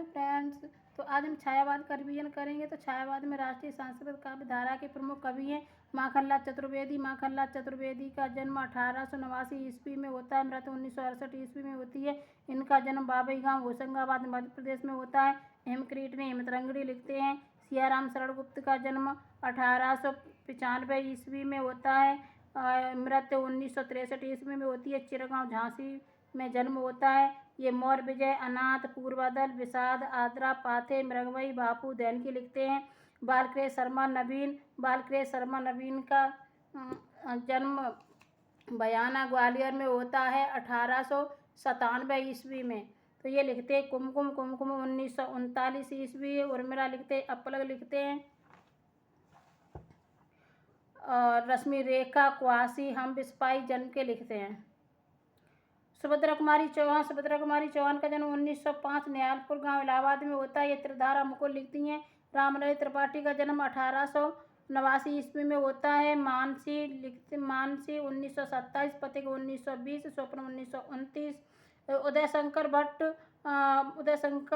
Friends, तो आज हम छायावाद का रिवीजन करेंगे। तो छायावाद में राष्ट्रीय सांस्कृतिक काव्य धारा के प्रमुख कवि हैं माखनलाल चतुर्वेदी। माखनलाल चतुर्वेदी का जन्म 1889 ईस्वी में होता है, मृत्यु 1968 ईस्वी में होती है। इनका जन्म बाबई गांव होशंगाबाद मध्य प्रदेश में होता है। हेमक्रीट ने हेमतरंगड़ी लिखते हैं। सियाराम शरण गुप्त का जन्म 1895 ईस्वी में होता है, मृत्यु 1963 ईस्वी में होती है। चिरगांव झांसी में जन्म होता है। ये मौर्य विजय, अनाथ, पूर्वादल, विषाद, आद्रा, पाथे, मृगमयी, बापू, दैनिकी लिखते हैं। बालकृष्ण शर्मा नवीन का जन्म बयाना ग्वालियर में होता है 1897 ईस्वी में। तो ये लिखते हैं कुमकुम 1939 ईस्वी। उर्मिला लिखते हैं, अपलक लिखते हैं, और रश्मि रेखा क्वासी हम बिस्पाई जन्म के लिखते हैं। सुभद्रा कुमारी चौहान का जन्म 1905 निहालपुर गांव इलाहाबाद में होता है। ये त्रिधारा मुकुल लिखती हैं। रामलली त्रिपाठी का जन्म 1889 ईस्वी में होता है। मानसी 1927, पथिक 1920, स्वप्न 1929। उदय शंकर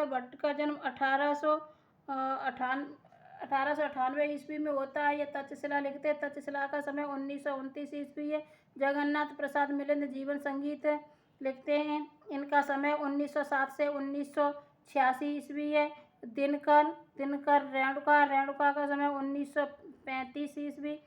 भट्ट का जन्म 1898 ईस्वी में होता है। ये तक्षशिला लिखते हैं। तक्षशिला का समय 1929 ईस्वी है। जगन्नाथ प्रसाद मिलिंद जीवन संगीत लिखते हैं। इनका समय 1907 से 1986 ईस्वी है। दिनकर रेणुका का समय 1935 ईस्वी।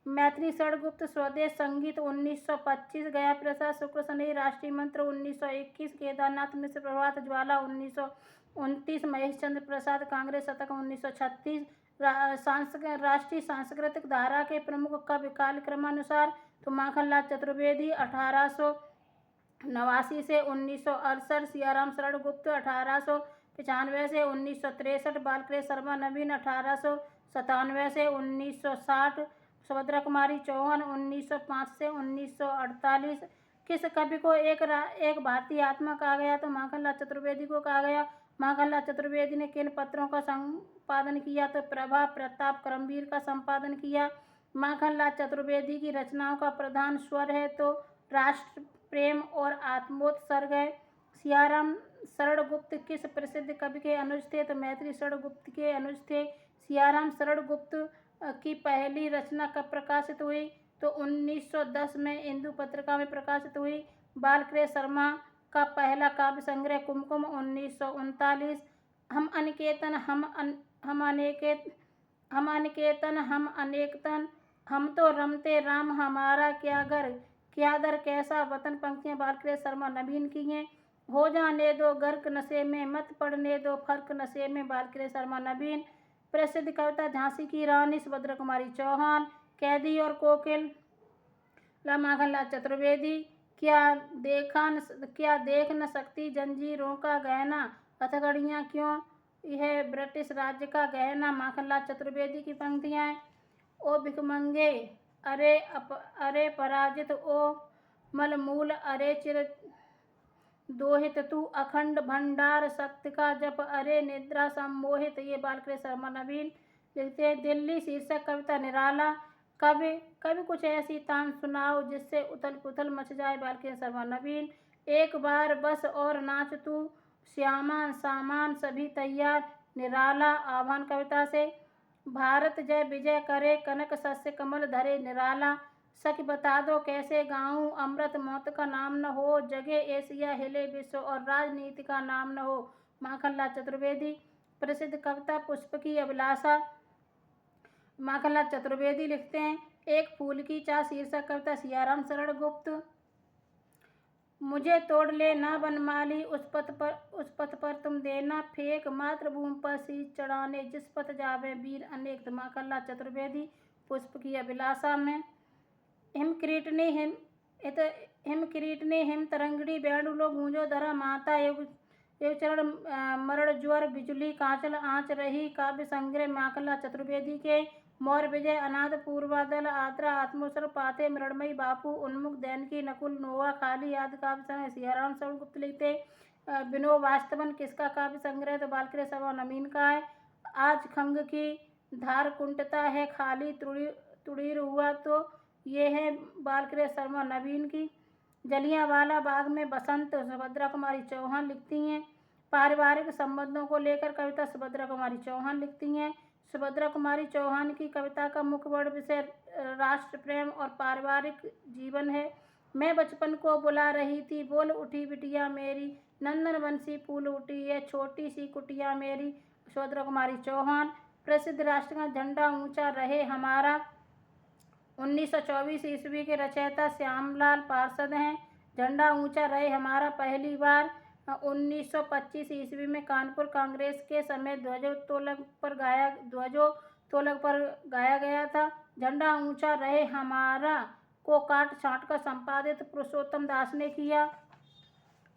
मैथिली शरण गुप्त स्वदेश संगीत 1925। गया प्रसाद शुक्र शनि राष्ट्रीय मंत्र 1921। केदारनाथ मिश्र प्रभात ज्वाला 1929। महेश चंद्र प्रसाद कांग्रेस शतक 1936। राष्ट्रीय सांस्कृतिक धारा के प्रमुख कवि कालक्रमानुसार तो माखनलाल चतुर्वेदी 1889 से 1968। सियाराम शरण गुप्त 1895 से 1963। बालकृष्ण शर्मा नवीन 1897 से 1960। सुभद्रा कुमारी चौहान 1905 से 1948। किस कवि को एक भारतीय आत्मा कहा गया? तो माखनलाल चतुर्वेदी को कहा गया। माखनलाल चतुर्वेदी ने किन पत्रों का संपादन किया? तो प्रभा, प्रताप, करमवीर का संपादन किया। माखनलाल चतुर्वेदी की रचनाओं का प्रधान स्वर है तो राष्ट्र प्रेम और आत्मोत्सर्ग है। सियाराम शरण गुप्त किस प्रसिद्ध कवि के अनुज थे? तो मैथिली शरण गुप्त के अनुज थे। सियाराम शरण गुप्त की पहली रचना कब प्रकाशित हुई? तो 1910 में इंदु पत्रिका में प्रकाशित हुई। बालकृष्ण शर्मा का पहला काव्य संग्रह कुमकुम 1939। हम अनिकेतन हम अनेकतन, हम तो रमते राम, हमारा क्या घर, क्या दर, कैसा वतन पंक्तियां बालकृष्ण शर्मा नवीन की हैं। हो जाने दो गर्क नशे में, मत पड़ने दो फर्क नशे में, बालकृष्ण शर्मा नवीन। प्रसिद्ध कविता झांसी की रानी सुभद्रा कुमारी चौहान। कैदी और कोकिल माखनलाल चतुर्वेदी। क्या देख न सकती जंजीरों का गहना, हथकड़ियाँ क्यों, यह ब्रिटिश राज्य का गहना, माखनलाल चतुर्वेदी की पंक्तियाँ। ओ भिखमंगे, अरे पराजित, ओ मलमूल, अरे चिर दोहित, तू अखंड भंडार शक्ति का जप, अरे निद्रा सम्मोहित। ये बालकृष्ण शर्मा नवीन लिखते हैं। दिल्ली शीर्षक कविता निराला। कभी कुछ ऐसी तान सुनाओ जिससे उथल पुथल मच जाए, बालकृष्ण शर्मा नवीन। एक बार बस और नाच तू श्यामा, सामान सभी तैयार, निराला आह्वान कविता से। भारत जय विजय करे, कनक शस्य कमल धरे, निराला। सच बता दो कैसे गाऊं, अमृत मौत का नाम न हो, जगे एशिया हिले विश्व और राजनीति का नाम न हो, माखनलाल चतुर्वेदी। प्रसिद्ध कविता पुष्प की अभिलाषा। माखनलाल चतुर्वेदी लिखते हैं। एक फूल की चाह शीर्षक कविता सियाराम शरण गुप्त। मुझे तोड़ ले ना बनमाली, उस पथ पर तुम देना फेंक, मातृभूमि पर शीश चढ़ाने जिस पथ जावे वीर अनेक, माखनलाल चतुर्वेदी। पुष्प की अभिलाषा में हिमक्रीट ने हिमतरंगड़ी, वेणुलो गूंजो धरा माता, युगचरण मरण ज्वर, बिजुली कांचल आँच रही, काव्य संग्रह माखनलाल चतुर्वेदी के। मौर्य विजय, अनाथ, पूर्वादल, आद्रा, आत्मोत्सर्ग, पाथे, मृणमयी, बापू, उन्मुख, दैनिकी, नकुल, नोआ, खाली आदि काव्य संग्रह सियाराम शरण गुप्त लिखते। विनोद वास्तवन किसका काव्य संग्रह? तो बालकृष्ण शर्मा नवीन का है। आज खंग की धार कुंठता है, खाली तुड़ीर हुआ, तो ये है बालकृष्ण शर्मा नवीन की। जलियांवाला बाग में बसंत सुभद्रा कुमारी चौहान लिखती हैं। पारिवारिक संबंधों को लेकर कविता सुभद्रा कुमारी चौहान लिखती हैं। सुभद्रा कुमारी चौहान की कविता का मुख्य वर्ड विषय राष्ट्र प्रेम और पारिवारिक जीवन है। मैं बचपन को बुला रही थी, बोल उठी बिटिया मेरी, नंदन बंसी फूल उठी है छोटी सी कुटिया मेरी। सुभद्रा कुमारी चौहान। प्रसिद्ध राष्ट्र का झंडा ऊंचा रहे हमारा 1924 ईस्वी के रचयिता श्यामलाल पार्षद हैं। झंडा ऊंचा रहे हमारा पहली बार 1925 ईस्वी में कानपुर कांग्रेस के समय ध्वजोत्तोलन पर गाया गया था। झंडा ऊंचा रहे हमारा को काट छांट कर संपादित पुरुषोत्तम दास ने किया,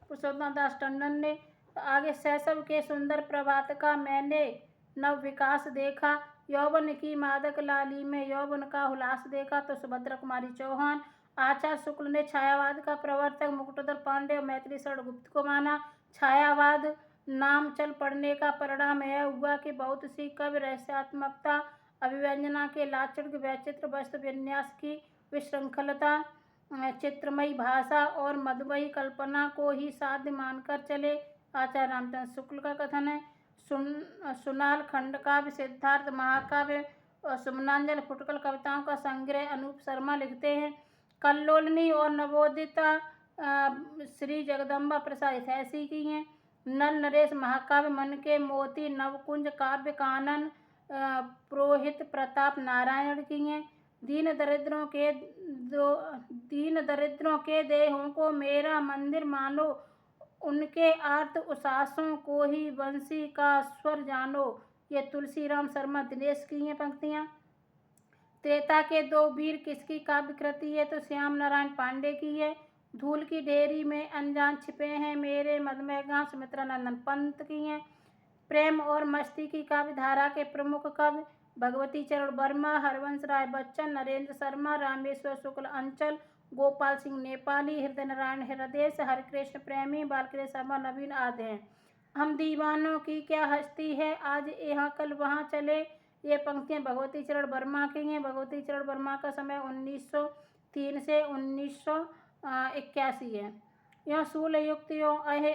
पुरुषोत्तम दास टंडन ने। आगे शैशव के सुंदर प्रभात का मैंने नव विकास देखा, यौवन की मादक लाली में यौवन का उल्लास देखा। तो सुभद्रा कुमारी चौहान। आचार्य शुक्ल ने छायावाद का प्रवर्तक मुकुटधर पांडे और मैथिली शरण गुप्त को माना। छायावाद नाम चल पड़ने का परिणाम यह हुआ कि बहुत सी कवि रहस्यात्मकता, अभिव्यंजना के लाक्षणिक वैचित्र, वस्तु विन्यास की विशृंखलता, चित्रमयी भाषा और मधुमयी कल्पना को ही साध्य मानकर चले। आचार्य रामचंद्र शुक्ल का कथन है। सुनाल खंडकाव्य, सिद्धार्थ महाकाव्य और सुमनांजल फुटकल कविताओं का संग्रह अनूप शर्मा लिखते हैं। कल्लोलिनी और नवोदिता श्री जगदम्बा प्रसाद ऐसी की हैं। नल नरेश महाकाव्य, मन के मोती, नवकुंज काव्य कानन पुरोहित प्रताप नारायण की हैं। दीन दरिद्रों के देहों को मेरा मंदिर मानो, उनके आर्त उसासों को ही बंसी का स्वर जानो। ये तुलसीराम शर्मा दिनेश की हैं पंक्तियाँ। त्रेता के दो वीर किसकी काव्य कृति है? तो श्याम नारायण पांडे की है। धूल की ढेरी में अनजान छिपे हैं मेरे मधुमेह गांव, सुमित्रा नंदन पंत की हैं। प्रेम और मस्ती की काव्य धारा के प्रमुख कवि भगवती चरण वर्मा, हरवंश राय बच्चन, नरेंद्र शर्मा, रामेश्वर शुक्ल अंचल, गोपाल सिंह नेपाली, हृदय नारायण हृदय, हरिकृष्ण प्रेमी, बालकृष्ण शर्मा नवीन आदि हैं। हम दीवानों की क्या हस्ती है, आज यहाँ कल वहाँ चले। ये पंक्तियाँ भगवती चरण वर्मा की हैं। भगवती चरण वर्मा का समय 1903 से 1981 है। यह शूल युक्त यो अहे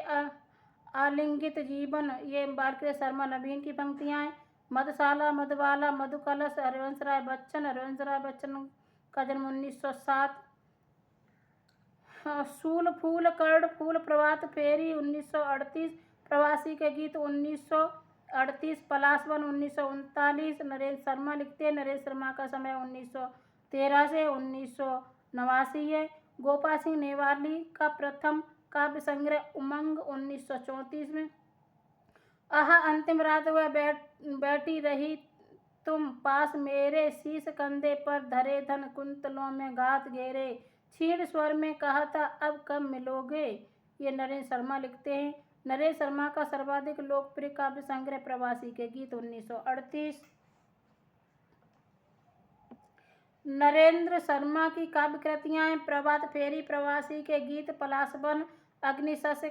आलिंगित जीवन, ये बालकृष्ण शर्मा नवीन की पंक्तियाँ हैं। मधुशाला, मधुबाला, मधुकलश, हरिवंश राय बच्चन। हरिवंश राय बच्चन का जन्म 1907। शूल फूल कर्ण फूल प्रभात फेरी 1938, प्रवासी के गीत 1938, पलाशवन 1939। नरेंद्र शर्मा लिखते हैं। नरेंद्र शर्मा का समय 1913 से 1989 है। गोपाल सिंह नेवाली का प्रथम काव्य संग्रह उमंग 1934 में। आहा अंतिम रात वह बैठी रही तुम पास मेरे, शीश कंधे पर धरे धन कुंतलों में गात घेरे, क्षीण स्वर में कहा था अब कब मिलोगे। ये नरेंद्र शर्मा लिखते हैं। नरेंद्र शर्मा का सर्वाधिक लोकप्रिय काव्य संग्रह प्रवासी के गीत 1938। नरेंद्र शर्मा की काव्य कृतियाँ हैं। प्रभात फेरी, प्रवासी के गीत, पलाशवन, अग्निशस्य,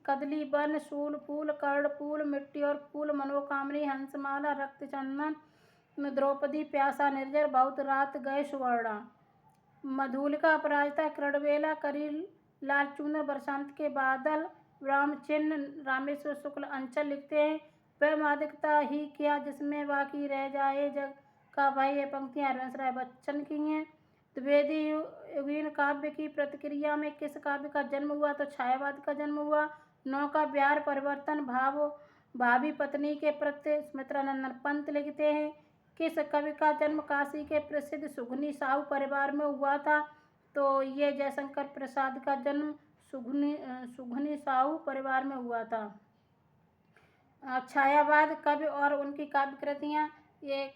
कदली वन, शूल फूल, कर्ण फूल, मिट्टी और फूल, मनोकामनी, हंसमाला, रक्त चंदन, द्रौपदी, प्यासा निर्जर, बहुत रात गए सुवर्णा, मधुलिका, अपराजिता, कृणवेला, करी लाल चूनर, बरसात के बादल, रामचिन्ह, रामेश्वर शुक्ल अंचल लिखते हैं। वैमादिकता ही क्या जिसमें बाकी रह जाए जग का भाई। ये पंक्तियाँ हरिवंश राय बच्चन की हैं। द्विवेदी युगीन काव्य की प्रतिक्रिया में किस काव्य का जन्म हुआ? तो छायावाद का जन्म हुआ। नौका विहार परिवर्तन भावी पत्नी के प्रति, सुमित्रा नंदन पंत लिखते हैं। किस कवि का जन्म काशी के प्रसिद्ध सुघनी साहू परिवार में हुआ था? तो ये जयशंकर प्रसाद का जन्म सुघनी साहू परिवार में हुआ था। छायावाद कवि और उनकी काव्य कृतियाँ ये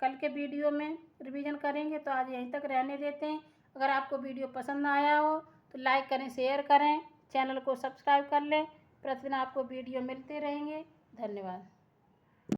कल के वीडियो में रिवीजन करेंगे, तो आज यहीं तक रहने देते हैं। अगर आपको वीडियो पसंद आया हो तो लाइक करें, शेयर करें, चैनल को सब्सक्राइब कर लें। प्रतिदिन आपको वीडियो मिलते रहेंगे। धन्यवाद।